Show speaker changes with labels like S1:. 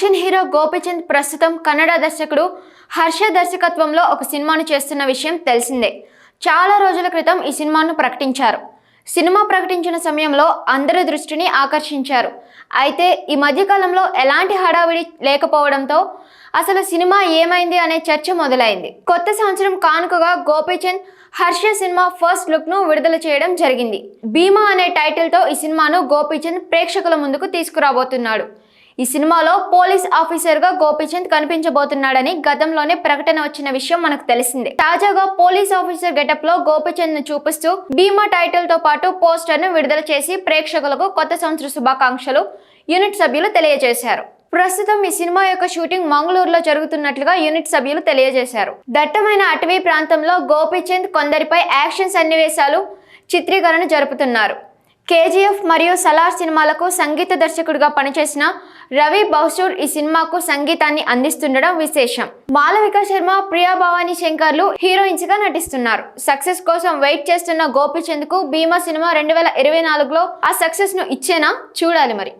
S1: Action hero Gopichand ప్రస్తుతం కన్నడ దర్శకుడు హర్ష దర్శకత్వంలో ఒక సినిమాను చేస్తున్న విషయం తెలిసిందే. చాలా రోజుల క్రితం ఈ సినిమాను ప్రకటించారు. సినిమా ప్రకటించిన సమయంలో అందరి దృష్టిని ఆకర్షించారు. అయితే ఈ మధ్యకాలంలో ఎలాంటి హడావిడి లేకపోవడంతో అసలు సినిమా ఏమైంది అనే చర్చ మొదలైంది. కొత్త సంవత్సరం కానుకగా Gopichand Harsha cinema first look ను విడుదల చేయడం జరిగింది. భీమా అనే టైటిల్ తో ఈ సినిమాను గోపీచంద్ ప్రేక్షకుల ముందుకు తీసుకురాబోతున్నాడు. ఈ సినిమాలో పోలీస్ ఆఫీసర్ గా గోపీచంద్ కనిపించబోతున్నాడని గతంలోనే ప్రకటన వచ్చిన విషయం మనకు తెలిసిందే. తాజాగా పోలీస్ ఆఫీసర్ గెటప్ లో గోపీచంద్ ను చూపిస్తూ భీమా టైటిల్ తో పాటు పోస్టర్ ను విడుదల చేసి ప్రేక్షకులకు కొత్త సంవత్సర శుభాకాంక్షలు యూనిట్ సభ్యులు తెలియజేశారు. ప్రస్తుతం ఈ సినిమా యొక్క షూటింగ్ మంగళూరులో జరుగుతున్నట్లుగా యూనిట్ సభ్యులు తెలియజేశారు. దట్టమైన అటవీ ప్రాంతంలో గోపీచంద్ కొందరిపై యాక్షన్ సన్నివేశాలు చిత్రీకరణ జరుపుతున్నారు. కేజీఎఫ్ మరియు సలార్ సినిమాలకు సంగీత దర్శకుడిగా పనిచేసిన రవి బౌసూర్ ఈ సినిమాకు సంగీతాన్ని అందిస్తుండడం విశేషం. మాలవిక శర్మ, ప్రియా భవానీ శంకర్లు హీరోయిన్స్ గా నటిస్తున్నారు. సక్సెస్ కోసం వెయిట్ చేస్తున్న గోపీచంద్ కు భీమా సినిమా 2024లో ఆ సక్సెస్ ను ఇచ్చేనా చూడాలి మరి.